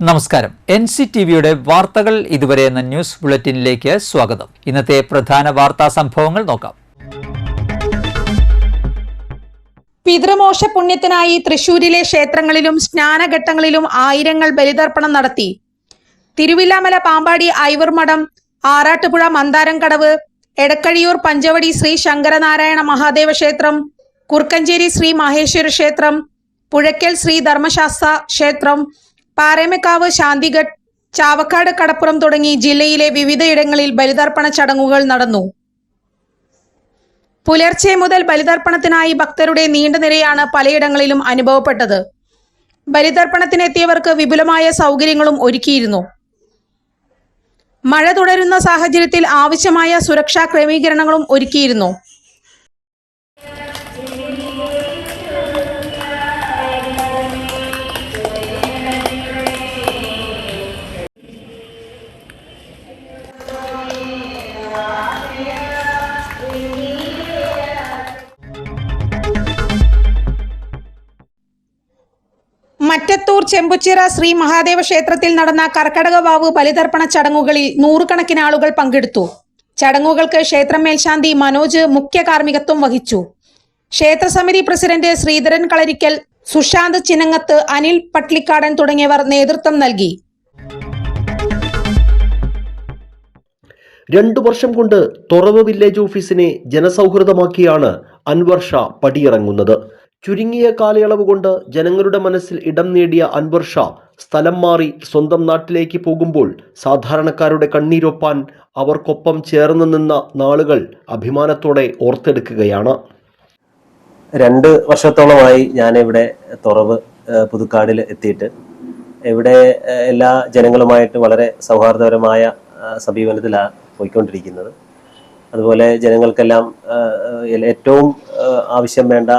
നമസ്കാരം. NCTVയുടെ വാർത്തകൾ ഇതുവരെ എന്ന ന്യൂസ് ബുള്ളറ്റിനിലേക്ക് സ്വാഗതം. ഇന്നത്തെ പ്രധാന വാർത്താ സംഭവങ്ങൾ നോക്കാം. പിതൃമോക്ഷ പുണ്യത്തിനായി തൃശൂരിലെ ക്ഷേത്രങ്ങളിലും സ്നാനഘട്ടങ്ങളിലും ആയിരങ്ങൾ ബലിതർപ്പണം നടത്തി. തിരുവില്ലാമല പാമ്പാടി ഐവർമഠം, ആറാട്ടുപുഴ മന്ദാരംകടവ്, എടക്കഴിയൂർ പഞ്ചവടി ശ്രീ ശങ്കരനാരായണ മഹാദേവ ക്ഷേത്രം, കുർക്കഞ്ചേരി ശ്രീ മഹേശ്വര ക്ഷേത്രം, പുഴയ്ക്കൽ ശ്രീ ധർമ്മശാസ്ത്ര ക്ഷേത്രം, പാറേമക്കാവ് ശാന്തിഘട്ട്, ചാവക്കാട് കടപ്പുറം തുടങ്ങി ജില്ലയിലെ വിവിധയിടങ്ങളിൽ ബലിതർപ്പണ ചടങ്ങുകൾ നടന്നു. പുലർച്ചെ മുതൽ ബലിതർപ്പണത്തിനായി ഭക്തരുടെ നീണ്ട നിരയാണ് പലയിടങ്ങളിലും അനുഭവപ്പെട്ടത്. ബലിതർപ്പണത്തിനെത്തിയവർക്ക് വിപുലമായ സൗകര്യങ്ങളും ഒരുക്കിയിരുന്നു. മഴ തുടരുന്ന സാഹചര്യത്തിൽ ആവശ്യമായ സുരക്ഷാ ക്രമീകരണങ്ങളും ഒരുക്കിയിരുന്നു. മറ്റത്തൂർ ചെമ്പുച്ചിറ ശ്രീ മഹാദേവ ക്ഷേത്രത്തിൽ നടന്ന കർക്കടക വാവ് ബലിതർപ്പണ ചടങ്ങുകളിൽ നൂറുകണക്കിന് ആളുകൾ പങ്കെടുത്തു. ചടങ്ങുകൾക്ക് ക്ഷേത്രം മേൽശാന്തി മനോജ് മുഖ്യ കാർമ്മികത്വം വഹിച്ചു. ക്ഷേത്രസമിതി പ്രസിഡന്റ് ശ്രീധരൻ കളരിക്കൽ, സുശാന്ത് ചിനങ്ങത്ത്, അനിൽ പട്ലിക്കാടൻ തുടങ്ങിയവർ നേതൃത്വം നൽകി. 2 വർഷം കൊണ്ട് തുറവ് വില്ലേജ് ഓഫീസിനെ ജനസൗഹൃദമാക്കിയാണ് അൻവർ ഷാ പടിയിറങ്ങുന്നത്. ചുരുങ്ങിയ കാലയളവ് കൊണ്ട് ജനങ്ങളുടെ മനസ്സിൽ ഇടം നേടിയ അൻവർ ഷാ സ്ഥലം മാറി സ്വന്തം നാട്ടിലേക്ക് പോകുമ്പോൾ സാധാരണക്കാരുടെ കണ്ണീരൊപ്പാൻ അവർക്കൊപ്പം ചേർന്ന് നിന്ന നാളുകൾ അഭിമാനത്തോടെ ഓർത്തെടുക്കുകയാണ്. 2 വർഷത്തോളമായി ഞാനിവിടെ തുറവ് പുതുക്കാടിൽ എത്തിയിട്ട് ഇവിടെ എല്ലാ ജനങ്ങളുമായിട്ട് വളരെ സൗഹാർദ്ദപരമായ സമീപനത്തിലാണ് പോയിക്കൊണ്ടിരിക്കുന്നത്. അതുപോലെ ജനങ്ങൾക്കെല്ലാം ഏറ്റവും ആവശ്യം വേണ്ട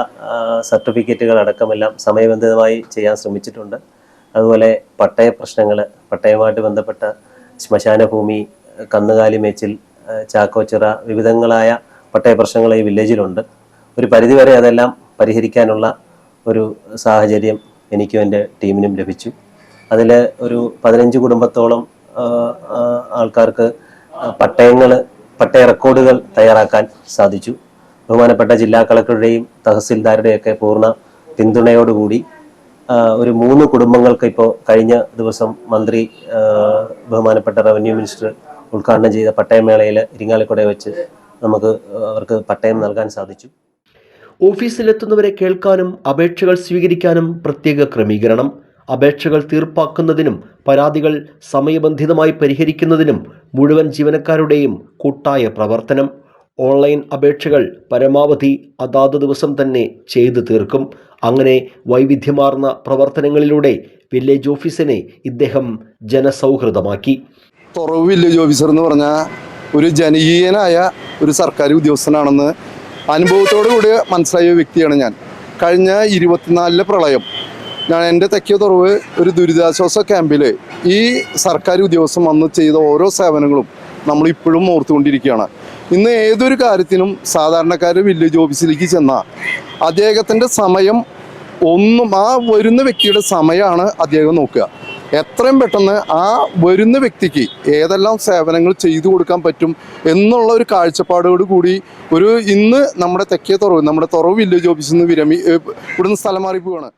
സർട്ടിഫിക്കറ്റുകൾ അടക്കമെല്ലാം സമയബന്ധിതമായി ചെയ്യാൻ ശ്രമിച്ചിട്ടുണ്ട്. അതുപോലെ പട്ടയ പ്രശ്നങ്ങൾ, പട്ടയവുമായിട്ട് ബന്ധപ്പെട്ട ശ്മശാന ഭൂമി, കന്നുകാലി മേച്ചിൽ, ചാക്കോച്ചിറ, വിവിധങ്ങളായ പട്ടയ പ്രശ്നങ്ങൾ ഈ വില്ലേജിലുണ്ട്. ഒരു പരിധിവരെ അതെല്ലാം പരിഹരിക്കാനുള്ള ഒരു സാഹചര്യം എനിക്കും എൻ്റെ ടീമിനും ലഭിച്ചു. അതിൽ ഒരു 15 കുടുംബത്തോളം ആൾക്കാർക്ക് പട്ടയ റെക്കോർഡുകൾ തയ്യാറാക്കാൻ സാധിച്ചു. ബഹുമാനപ്പെട്ട ജില്ലാ കളക്ടറുടെയും തഹസിൽദാരുടെയൊക്കെ പൂർണ്ണ പിന്തുണയോടുകൂടി ഒരു 3 കുടുംബങ്ങൾക്ക് ഇപ്പോൾ കഴിഞ്ഞ ദിവസം മന്ത്രി ബഹുമാനപ്പെട്ട റവന്യൂ മിനിസ്റ്റർ ഉദ്ഘാടനം ചെയ്ത പട്ടയമേളയിൽ ഇരിങ്ങാലക്കുട വെച്ച് നമുക്ക് അവർക്ക് പട്ടയം നൽകാൻ സാധിച്ചു. ഓഫീസിലെത്തുന്നവരെ കേൾക്കാനും അപേക്ഷകൾ സ്വീകരിക്കാനും പ്രത്യേക ക്രമീകരണം, അപേക്ഷകൾ തീർപ്പാക്കുന്നതിനും പരാതികൾ സമയബന്ധിതമായി പരിഹരിക്കുന്നതിനും മുഴുവൻ ജീവനക്കാരുടെയും കൂട്ടായ പ്രവർത്തനം. ഓൺലൈൻ അപേക്ഷകൾ പരമാവധി അതാത് ദിവസം തന്നെ ചെയ്തു തീർക്കും. അങ്ങനെ വൈവിധ്യമാർന്ന പ്രവർത്തനങ്ങളിലൂടെ വില്ലേജ് ഓഫീസിനെ ഇദ്ദേഹം ജനസൗഹൃദമാക്കി. തുറവ് വില്ലേജ് ഓഫീസർ എന്ന് പറഞ്ഞാൽ ഒരു ജനകീയനായ ഒരു സർക്കാർ ഉദ്യോഗസ്ഥനാണെന്ന് അനുഭവത്തോടു കൂടി മനസ്സിലായ വ്യക്തിയാണ് ഞാൻ. കഴിഞ്ഞ 24 പ്രളയം ഞാൻ എൻ്റെ തെക്കേ തുറവ് ഒരു ദുരിതാശ്വാസ ക്യാമ്പിൽ ഈ സർക്കാർ ഉദ്യോഗസ്ഥൻ വന്ന് ചെയ്ത ഓരോ സേവനങ്ങളും നമ്മളിപ്പോഴും ഓർത്തുകൊണ്ടിരിക്കുകയാണ്. ഇന്ന് ഏതൊരു കാര്യത്തിനും സാധാരണക്കാർ വില്ലേജ് ഓഫീസിലേക്ക് ചെന്നാൽ അദ്ദേഹത്തിൻ്റെ സമയം ആ വരുന്ന വ്യക്തിയുടെ സമയമാണ് അദ്ദേഹം നോക്കുക. എത്രയും പെട്ടെന്ന് ആ വരുന്ന വ്യക്തിക്ക് ഏതെല്ലാം സേവനങ്ങൾ ചെയ്തു കൊടുക്കാൻ പറ്റും എന്നുള്ള ഒരു കാഴ്ചപ്പാടോട് കൂടി ഇന്ന് നമ്മുടെ തെക്കേ തുറവ്, നമ്മുടെ തുറവ് വില്ലേജ് ഓഫീസിൽ നിന്ന് ഇവിടുന്ന് സ്ഥലം മാറിപ്പോവാണ്.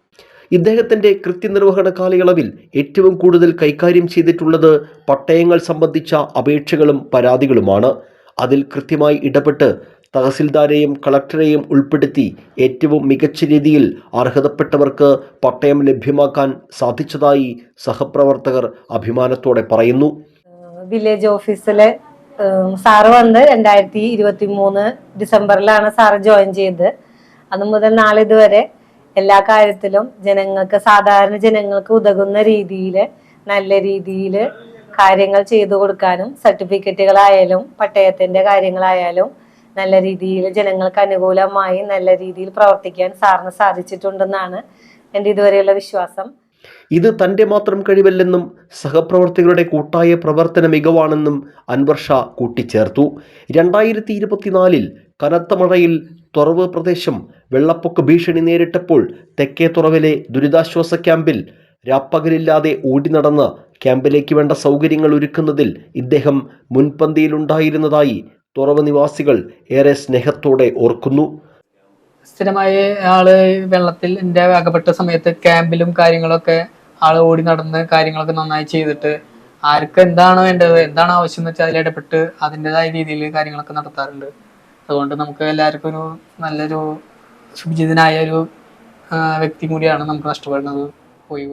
ഇദ്ദേഹത്തിൻ്റെ കൃത്യനിർവഹണ കാലയളവിൽ ഏറ്റവും കൂടുതൽ കൈകാര്യം ചെയ്തിട്ടുള്ളത് പട്ടയങ്ങൾ സംബന്ധിച്ച അപേക്ഷകളും പരാതികളുമാണ്. അതിൽ കൃത്യമായി ഇടപെട്ട് തഹസിൽദാരെയും കളക്ടറെയും ഉൾപ്പെടുത്തി ഏറ്റവും മികച്ച രീതിയിൽ അർഹതപ്പെട്ടവർക്ക് പട്ടയം ലഭ്യമാക്കാൻ സാധിച്ചതായി സഹപ്രവർത്തകർ അഭിമാനത്തോടെ പറയുന്നു. വില്ലേജ് ഓഫീസിലെ സാറ് വന്ന് 2023 ഡിസംബറിലാണ് സാറ് ജോയിൻ ചെയ്തത്. അന്നു മുതൽ നാളിതുവരെ എല്ലാ കാര്യത്തിലും സാധാരണ ജനങ്ങൾക്ക് ഉതകുന്ന രീതിയിൽ നല്ല രീതിയിൽ കാര്യങ്ങൾ ചെയ്തു കൊടുക്കാനും സർട്ടിഫിക്കറ്റുകളായാലും പട്ടയത്തിന്റെ കാര്യങ്ങളായാലും നല്ല രീതിയിൽ ജനങ്ങൾക്ക് അനുകൂലമായി നല്ല രീതിയിൽ പ്രവർത്തിക്കാൻ സാറിന് സാധിച്ചിട്ടുണ്ടെന്നാണ് എൻ്റെ ഇതുവരെയുള്ള വിശ്വാസം. ഇത് തൻ്റെ മാത്രം കഴിവല്ലെന്നും സഹപ്രവർത്തകരുടെ കൂട്ടായ പ്രവർത്തന മികവാണെന്നും അൻവർ ഷാ കൂട്ടിച്ചേർത്തു. 2024 കനത്ത മഴയിൽ തുറവ് പ്രദേശം വെള്ളപ്പൊക്ക ഭീഷണി നേരിട്ടപ്പോൾ തെക്കേ തുറവിലെ ദുരിതാശ്വാസ ക്യാമ്പിൽ രാപ്പകലില്ലാതെ ഓടി നടന്ന് ക്യാമ്പിലേക്ക് വേണ്ട സൗകര്യങ്ങൾ ഒരുക്കുന്നതിൽ ഇദ്ദേഹം മുൻപന്തിയിലുണ്ടായിരുന്നതായി തുറവ് നിവാസികൾ ഏറെ സ്നേഹത്തോടെ ഓർക്കുന്നു. സ്ഥിരമായി ആള് വെള്ളത്തിൽ എൻ്റെ അകപ്പെട്ട സമയത്ത് ക്യാമ്പിലും കാര്യങ്ങളൊക്കെ ആള് ഓടി നടന്ന് കാര്യങ്ങളൊക്കെ നന്നായി ചെയ്തിട്ട് ആർക്ക് എന്താണ് വേണ്ടത്, എന്താണ് ആവശ്യം എന്ന് വെച്ചാൽ അതിലിടപെട്ട് അതിൻ്റെതായ രീതിയിൽ കാര്യങ്ങളൊക്കെ നടത്താറുണ്ട്. അതുകൊണ്ട് നമുക്ക് എല്ലാവർക്കും ഒരു നല്ലൊരു സുഭിജിതനായ ഒരു വ്യക്തി കൂടിയാണ് നമുക്ക് നഷ്ടപ്പെടുന്നത്. പോയി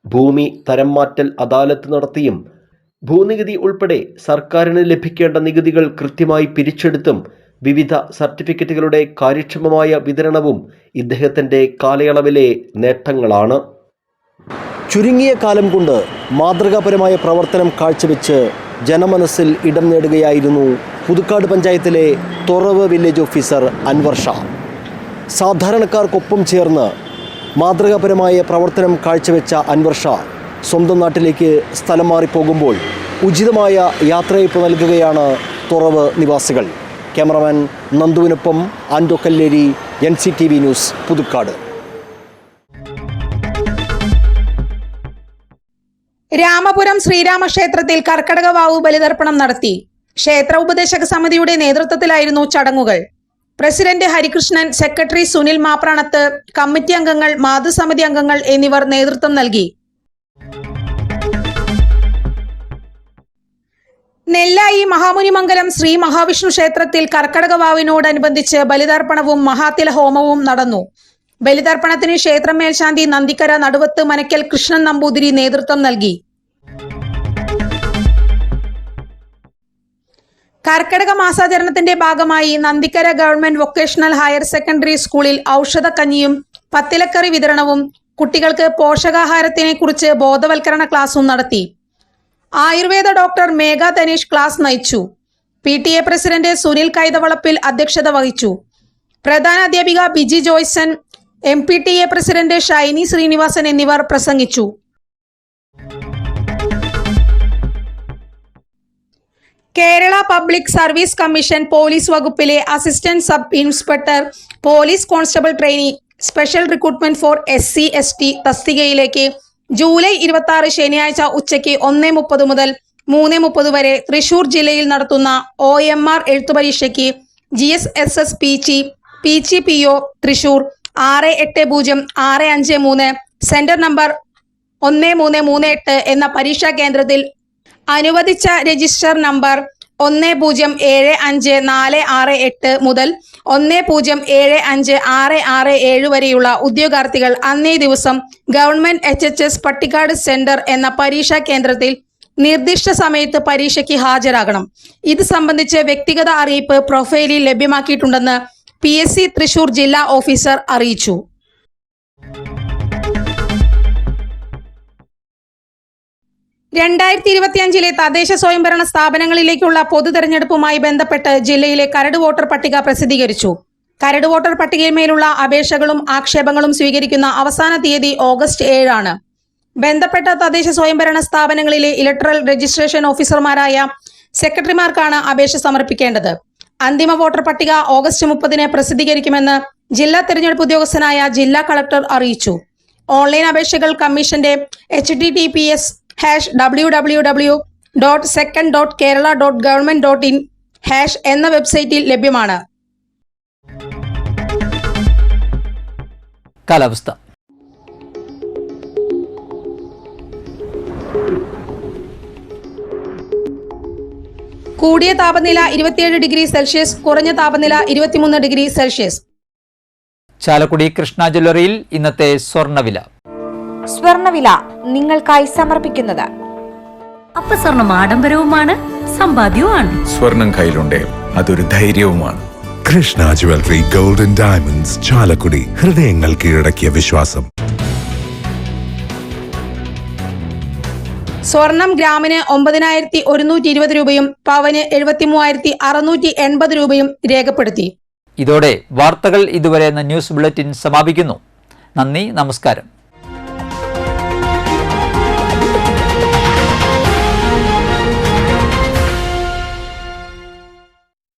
ഭൂമി തരം മാറ്റൽ അദാലത്ത് നടത്തിയും ഭൂനികുതി ഉൾപ്പെടെ സർക്കാരിന് ലഭിക്കേണ്ട നികുതികൾ കൃത്യമായി പിരിച്ചെടുത്തും വിവിധ സർട്ടിഫിക്കറ്റുകളുടെ കാര്യക്ഷമമായ വിതരണവും ഇദ്ദേഹത്തിൻ്റെ കാലയളവിലെ നേട്ടങ്ങളാണ്. ചുരുങ്ങിയ കാലം കൊണ്ട് മാതൃകാപരമായ പ്രവർത്തനം കാഴ്ചവെച്ച് ജനമനസ്സിൽ ഇടം നേടുകയായിരുന്നു പുതുക്കാട് പഞ്ചായത്തിലെ തുറവ് വില്ലേജ് ഓഫീസർ അൻവർ ഷാ. സാധാരണക്കാർക്കൊപ്പം ചേർന്ന് മാതൃകാപരമായ പ്രവർത്തനം കാഴ്ചവെച്ച അൻവർ ഷാ സ്വന്തം നാട്ടിലേക്ക് സ്ഥലം മാറിപ്പോകുമ്പോൾ ഉചിതമായ യാത്രയയപ്പ് നൽകുകയാണ് തുറവ് നിവാസികൾ. ക്യാമറമാൻ നന്ദുവിനൊപ്പം ആൻഡോ കല്ലേരി, NCTV ന്യൂസ്, പുതുക്കാട്. രാമപുരം ശ്രീരാമക്ഷേത്രത്തിൽ കർക്കടക വാവു ബലിതർപ്പണം നടത്തി. ക്ഷേത്ര ഉപദേശക സമിതിയുടെ നേതൃത്വത്തിലായിരുന്നു ചടങ്ങുകൾ. President Harikrishnan, secretary Sunil Mapranath, committee അംഗങ്ങൾ, മാതൃസമിതി അംഗങ്ങൾ എന്നിവർ നേതൃത്വം നൽകി. നെല്ലായി മഹാമുനിമംഗലം ശ്രീ മഹാവിഷ്ണു ക്ഷേത്രത്തിൽ കർക്കടക വാവിനോടനുബന്ധിച്ച് ബലിതർപ്പണവും മഹാതില ഹോമവും നടന്നു. ബലിതർപ്പണത്തിന് ക്ഷേത്രം മേൽശാന്തി നന്ദിക്കര നടുവത്ത് മനക്കൽ കൃഷ്ണൻ നമ്പൂതിരി നേതൃത്വം നൽകി. കർക്കടക മാസാചരണത്തിന്റെ ഭാഗമായി Nandikkara government vocational higher secondary സ്കൂളിൽ ഔഷധക്കഞ്ഞിയും പത്തിലക്കറി വിതരണവും കുട്ടികൾക്ക് പോഷകാഹാരത്തിനെ കുറിച്ച് ബോധവൽക്കരണ ക്ലാസും നടത്തി. ആയുർവേദ ഡോക്ടർ മേഘ ധനീഷ് ക്ലാസ് നയിച്ചു. PTA പ്രസിഡന്റ് സുനിൽ കൈതവളപ്പിൽ അധ്യക്ഷത വഹിച്ചു. പ്രധാന അധ്യാപിക ബിജി ജോയ്സൺ, MPTA പ്രസിഡന്റ് ഷൈനി ശ്രീനിവാസൻ എന്നിവർ പ്രസംഗിച്ചു. Kerala public service commission police വകുപ്പിലെ assistant sub inspector police constable trainee special recruitment for SC/ST തസ്തികയിലേക്ക് ജൂലൈ 26 ശനിയാഴ്ച ഉച്ചയ്ക്ക് 1:30 മുതൽ 3:30 വരെ തൃശൂർ ജില്ലയിൽ നടത്തുന്ന OMR എഴുത്തുപരീക്ഷയ്ക്ക് GSSS PO Thrissur 680653 centre number 1338 എന്ന പരീക്ഷാ കേന്ദ്രത്തിൽ അനുവദിച്ച രജിസ്റ്റർ നമ്പർ 10754668 മുതൽ 10756667 വരെയുള്ള ഉദ്യോഗാർത്ഥികൾ അന്നേ ദിവസം ഗവൺമെന്റ് HHS പട്ടിക്കാട് സെന്റർ എന്ന പരീക്ഷാ കേന്ദ്രത്തിൽ നിർദ്ദിഷ്ട സമയത്ത് പരീക്ഷയ്ക്ക് ഹാജരാകണം. ഇത് സംബന്ധിച്ച് വ്യക്തിഗത അറിയിപ്പ് പ്രൊഫൈലിൽ ലഭ്യമാക്കിയിട്ടുണ്ടെന്ന് PSC തൃശൂർ ജില്ലാ ഓഫീസർ അറിയിച്ചു. ലെ തദ്ദേശ സ്വയംഭരണ സ്ഥാപനങ്ങളിലേക്കുള്ള പൊതു തെരഞ്ഞെടുപ്പുമായി ബന്ധപ്പെട്ട് ജില്ലയിലെ കരട് വോട്ടർ പട്ടിക പ്രസിദ്ധീകരിച്ചു. കരട് വോട്ടർ പട്ടികയിന്മേലുള്ള അപേക്ഷകളും ആക്ഷേപങ്ങളും സ്വീകരിക്കുന്ന അവസാന തീയതി ഓഗസ്റ്റ് 7 ആണ്. ബന്ധപ്പെട്ട തദ്ദേശ സ്വയംഭരണ സ്ഥാപനങ്ങളിലെ ഇലക്ടറൽ രജിസ്ട്രേഷൻ ഓഫീസർമാരായ സെക്രട്ടറിമാർക്കാണ് അപേക്ഷ സമർപ്പിക്കേണ്ടത്. അന്തിമ വോട്ടർ പട്ടിക ഓഗസ്റ്റ് 30 പ്രസിദ്ധീകരിക്കുമെന്ന് ജില്ലാ തെരഞ്ഞെടുപ്പ് ഉദ്യോഗസ്ഥനായ ജില്ലാ കളക്ടർ അറിയിച്ചു. ഓൺലൈൻ അപേക്ഷകൾ കമ്മീഷന്റെ https://www.second.kerala.government.in/ എന്ന വെബ്സൈറ്റിൽ ലഭ്യമാണ്. കാലാവസ്ഥ. കൂടിയ താപനില 27 ഡിഗ്രി സെൽഷ്യസ്, കുറഞ്ഞ താപനില 23 ഡിഗ്രി സെൽഷ്യസ്. ചാലക്കുടി കൃഷ്ണ ജ്വല്ലറിയിൽ ഇന്നത്തെ സ്വർണ്ണവില. സ്വർണ്ണവില നിങ്ങൾക്കായി സമർപ്പിക്കുന്നത് അപ്പസ്വർണം ആഡംബരവുമാണ്, സമ്പാദ്യവുമാണ്. സ്വർണം കയ്യിലുണ്ടേ അതൊരു ധൈര്യവുമാണ്. Krishna jewellery golden diamonds, Chalakudy. ഹൃദയങ്ങൾ കീഴടക്കിയ വിശ്വാസം. സ്വർണം ഗ്രാമിന് 9120 രൂപയും പവന് 73,680 രൂപയും രേഖപ്പെടുത്തി. ഇതോടെ വാർത്തകൾ ഇതുവരെ എന്ന ന്യൂസ് ബുള്ളറ്റിൻ സമാപിക്കുന്നു. നന്ദി, നമസ്കാരം.